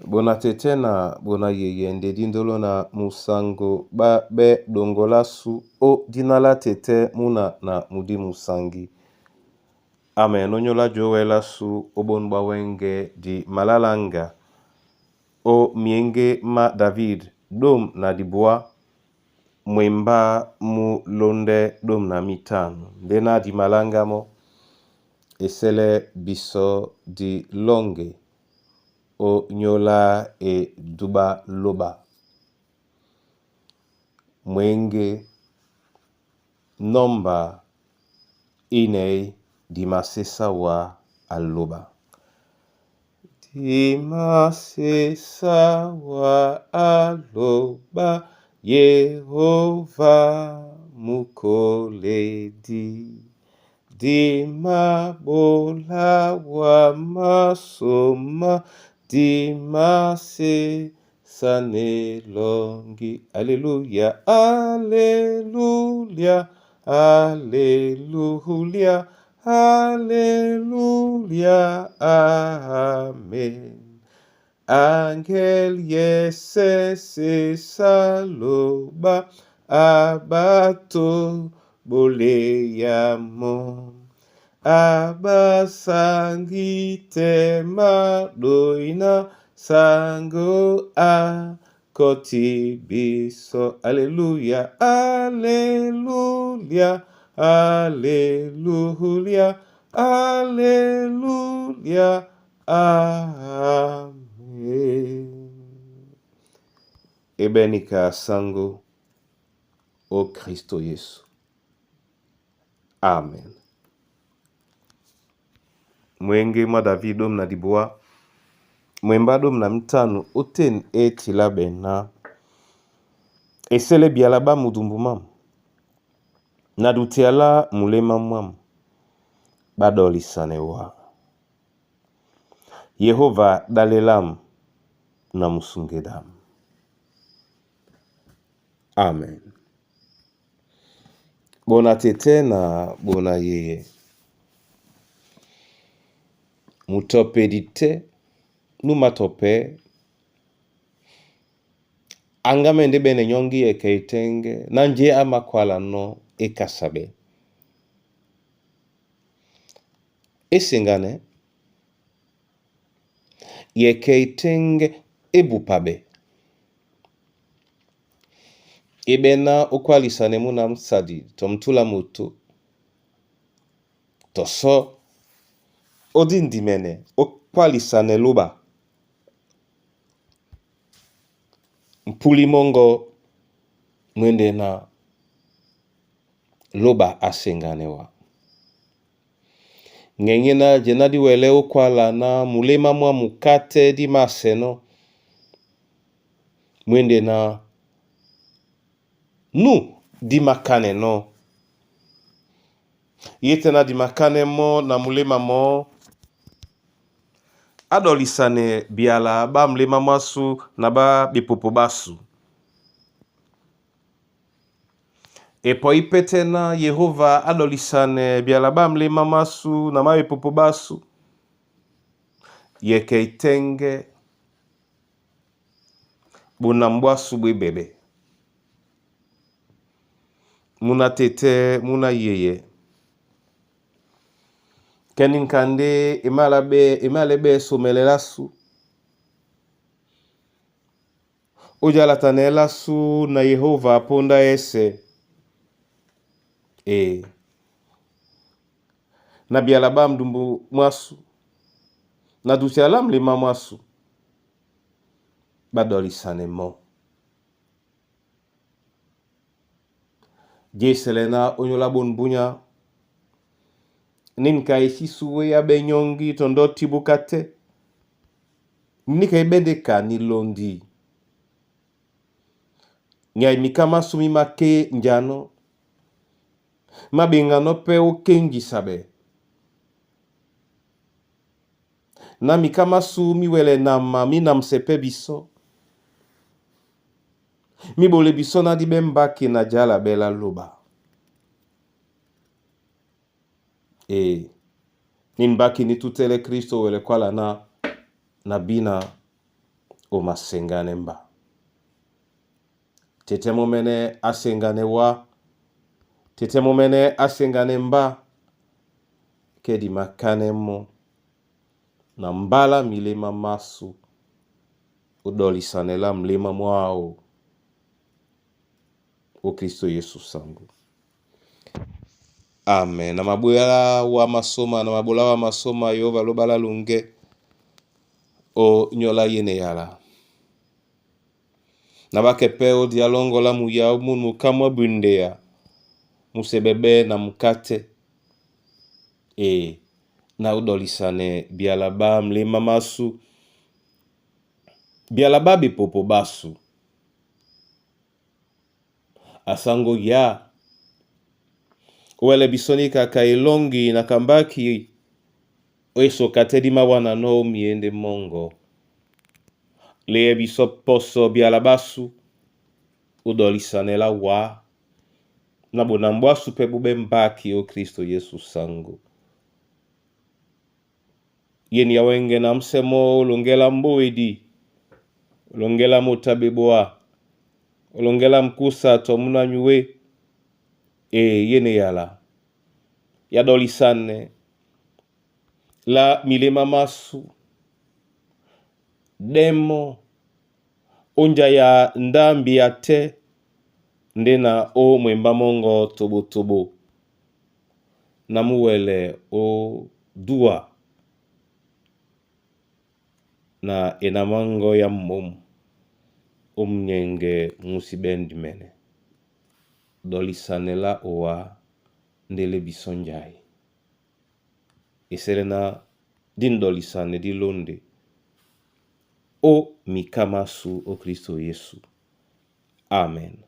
Bona tete na bona yeye ndedi ndolo na musango ba be dongola su o dinala tete muna na mudi musangi. Amen. Onyola jowela su obonba wenge di malalanga o mienge ma David dom na dibwa mwemba mu londe dom na mitano. Dena di malanga mo esele biso di longe o nyola e duba loba. Mwenge nomba inei di masesa wa aloba. Di masesa wa aloba Yehova mukoledi. Di mabola wa masoma di masesa nelongi. Alleluia, alleluia, alleluia, alleluia, amen. Angel yese se saloba abato boleyamo. Abasangi madoina sango a kotibiso. Alleluia, alleluia, alleluia, alleluia, amen. Ebenika sango o Kristo Yesu. Amen. Mwenge ma David dom na dibwa mwemba dom na mitano oten etila bena esele bialaba mudumbu mam na dutiala mulema mam badolisane wa Yehova dalelam na musungedam. Amen. Bona tete na bona yeye mutopedite numatope angamende bene nyongi ekeitenge nanje amakwala no ekasabe esengane yekeitenge ebupabe ebena okwalisane muna msadi tomtula mutu toso odindimene okwalisane luba mpulimongo mwende na luba asenganewa ngengena jenadi wele okwala na mulema mwa mukate di maseno mwende na nu di makane no yete na di makane mo na mulema mo adolisane biala ba mulema masu na ba bipopo basu epo ipete na Yehova adolisane biala ba mulema masu na ma bipopo basu yekeitenge bunambwasu bwebebe muna tete muna yeye keninkande imalebe somelelasu ojalatanelasu na Yehova ponda ese na bialaba mdumbu mwasu na dutiala mlima mwasu badolisane mo jeselena onyola bonbunya ninka isisuwe ya benyongi tondo tibukate nika ibendeka nilondi nyai mikama sumi make njano mabingano pe okengi sabe na mikama sumi wele nama minamsepe biso mibole biso na di bembaki na jala bela loba ninbaki ni tutele Kristo wele kwala na bina o masengane mba. Tete mumene asengane wa, tete mumene asengane mba, kedi makane mo, na mbala milema masu, udolisanela mlima mwao, o Kristo Yesu sangu. Amen. Na mabula wa masoma Yehova lobala lunge o nyola yene yala. Na bakepeo dialongo la muya munu kamwa bundea musebebe na mukate na udolisane bialaba mlima masu bialaba bipopo basu asango ya wele bisonika kailongi na kambaki oeso katedi mawana no miende mongo le bisoposo bialabasu udolisane la wa na bonambwasu pe bube mbaki o Kristo Yesu sangu. Yeni ya wenge na msemo ulongela mboidi, ulongela mutabibwa, ulongela mkusa tomuna nyue, yene yala. Yadolisane la milema masu, demo, onja ya ndambi ya te, ndena o mwemba mongo tobo tobo, na muwele o dua, na enamango ya mmomu omnyenge musibendi mene dolisanela owa ndele bisonjai eserena din dolisane di londe o mikamasu o Kristo Yesu. Amen.